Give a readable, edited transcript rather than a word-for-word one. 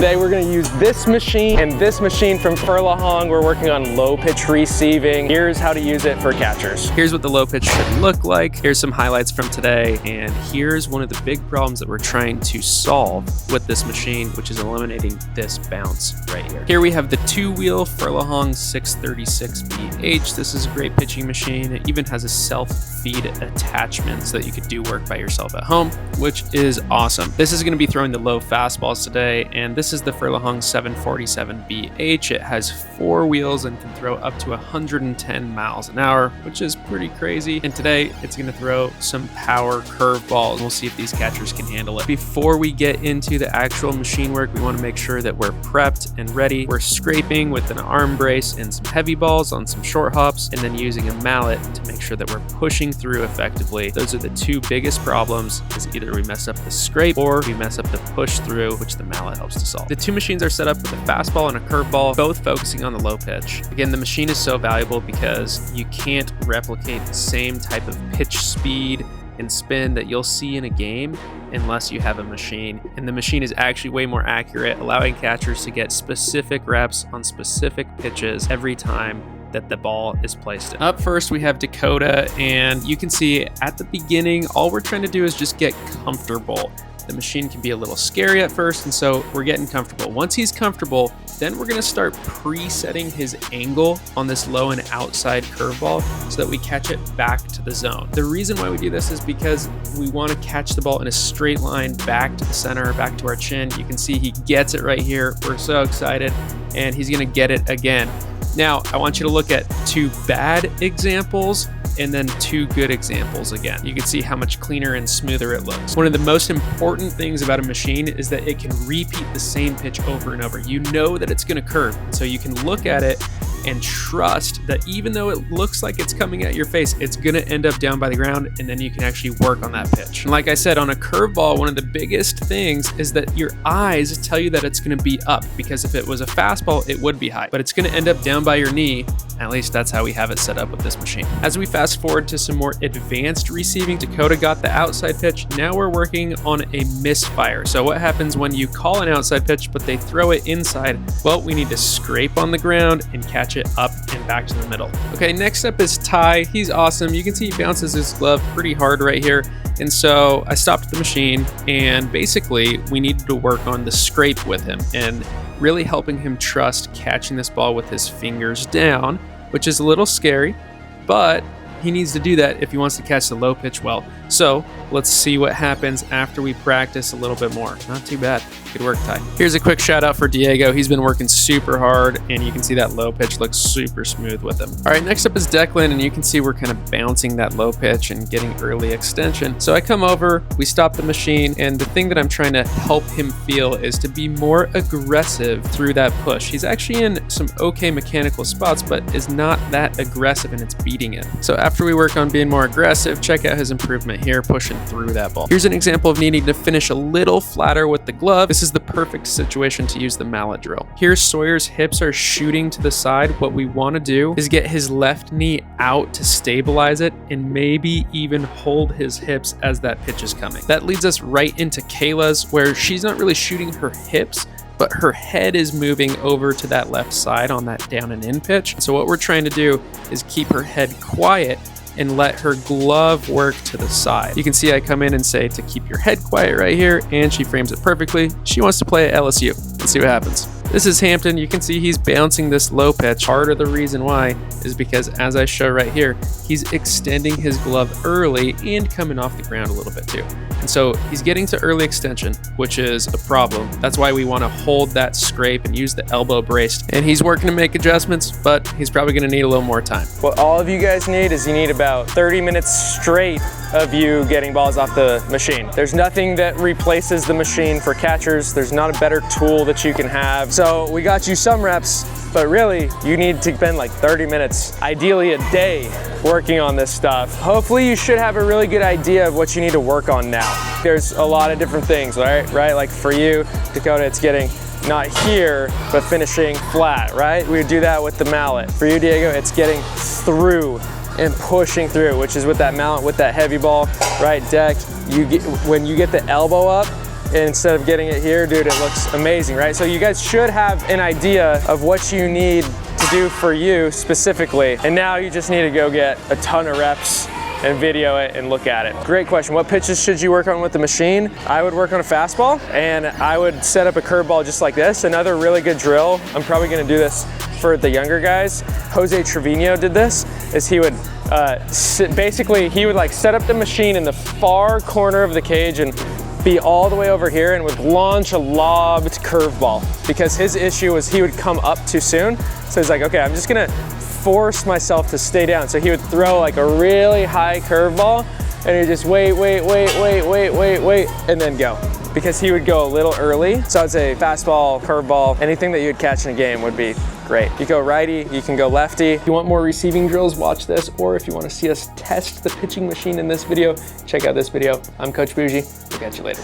Today we're gonna use this machine and this machine from Furlihong. We're working on low pitch receiving. Here's how to use it for catchers. Here's what the low pitch should look like. Here's some highlights from today. And here's one of the big problems that we're trying to solve with this machine, which is eliminating this bounce right here. Here we have the 2-wheel Furlihong 636BH. This is a great pitching machine. It even has a self-feed attachment so that you could do work by yourself at home, which is awesome. This is gonna be throwing the low fastballs today, and this is the Furlihong 747BH. It has 4 wheels and can throw up to 110 miles an hour, which is pretty crazy. And today it's gonna throw some power curveballs. We'll see if these catchers can handle it. Before we get into the actual machine work, we wanna make sure that we're prepped and ready. We're scraping with an arm brace and some heavy balls on some short hops, and then using a mallet to make sure that we're pushing through effectively. Those are the 2 biggest problems, is either we mess up the scrape or we mess up the push through, which the mallet helps to solve. The 2 machines are set up with a fastball and a curveball, both focusing on the low pitch. Again, the machine is so valuable because you can't replicate the same type of pitch speed and spin that you'll see in a game unless you have a machine. And the machine is actually way more accurate, allowing catchers to get specific reps on specific pitches every time that the ball is placed in. Up first, we have Dakota, and you can see at the beginning, all we're trying to do is just get comfortable. The machine can be a little scary at first, and so we're getting comfortable. Once he's comfortable, then we're gonna start presetting his angle on this low and outside curveball so that we catch it back to the zone. The reason why we do this is because we wanna catch the ball in a straight line back to the center, back to our chin. You can see he gets it right here. We're so excited, and he's gonna get it again. Now, I want you to look at 2 bad examples and then 2 good examples again. You can see how much cleaner and smoother it looks. One of the most important things about a machine is that it can repeat the same pitch over and over. You know that it's gonna curve, so you can look at it and trust that even though it looks like it's coming at your face, it's gonna end up down by the ground, and then you can actually work on that pitch. And like I said, on a curveball, one of the biggest things is that your eyes tell you that it's gonna be up, because if it was a fastball, it would be high, but it's gonna end up down by your knee. At least that's how we have it set up with this machine. As we fast forward to some more advanced receiving, Dakota got the outside pitch. Now we're working on a misfire. So what happens when you call an outside pitch, but they throw it inside? Well, we need to scrape on the ground and catch it up and back to the middle. Okay, next up is Ty. He's awesome. You can see he bounces his glove pretty hard right here. And so I stopped the machine, and basically we needed to work on the scrape with him and really helping him trust catching this ball with his fingers down, which is a little scary, but he needs to do that if he wants to catch the low pitch well. So let's see what happens after we practice a little bit more. Not too bad. Good work, Ty. Here's a quick shout out for Diego. He's been working super hard, and you can see that low pitch looks super smooth with him. All right, next up is Declan, and you can see we're kind of bouncing that low pitch and getting early extension. So I come over, we stop the machine, and the thing that I'm trying to help him feel is to be more aggressive through that push. He's actually in some okay mechanical spots, but is not that aggressive, and it's beating it. So after we work on being more aggressive, check out his improvement here, pushing through that ball. Here's an example of needing to finish a little flatter with the glove. This is the perfect situation to use the mallet drill. Here, Sawyer's hips are shooting to the side. What we want to do is get his left knee out to stabilize it, and maybe even hold his hips as that pitch is coming. That leads us right into Kayla's, where she's not really shooting her hips, but her head is moving over to that left side on that down and in pitch. So what we're trying to do is keep her head quiet and let her glove work to the side. You can see I come in and say to keep your head quiet right here, and she frames it perfectly. She wants to play at LSU. Let's see what happens. This is Hampton. You can see he's bouncing this low pitch. Part of the reason why is because, as I show right here, he's extending his glove early and coming off the ground a little bit too. And so he's getting to early extension, which is a problem. That's why we want to hold that scrape and use the elbow brace. And he's working to make adjustments, but he's probably going to need a little more time. What all of you guys need is you need about 30 minutes straight of you getting balls off the machine. There's nothing that replaces the machine for catchers. There's not a better tool that you can have. So we got you some reps, but really you need to spend like 30 minutes, ideally a day, working on this stuff. Hopefully you should have a really good idea of what you need to work on now. There's a lot of different things, right? Like for you, Dakota, it's getting not here, but finishing flat, right? We would do that with the mallet. For you, Diego, it's getting through and pushing through, which is with that mallet, with that heavy ball, right deck. When you get the elbow up, instead of getting it here, dude, it looks amazing, right? So you guys should have an idea of what you need to do for you specifically. And now you just need to go get a ton of reps and video it and look at it. Great question. What pitches should you work on with the machine? I would work on a fastball, and I would set up a curveball just like this. Another really good drill, I'm probably gonna do this for the younger guys. Jose Trevino did this, is he would basically, he would like set up the machine in the far corner of the cage and be all the way over here and would launch a lobbed curveball, because his issue was he would come up too soon. So he's like, okay, I'm just gonna force myself to stay down. So he would throw like a really high curveball and he'd just wait, and then go. Because he would go a little early. So I'd say fastball, curveball, anything that you'd catch in a game would be great. You go righty, you can go lefty. If you want more receiving drills, watch this. Or if you want to see us test the pitching machine in this video, check out this video. I'm Coach Bougie. We'll catch you later.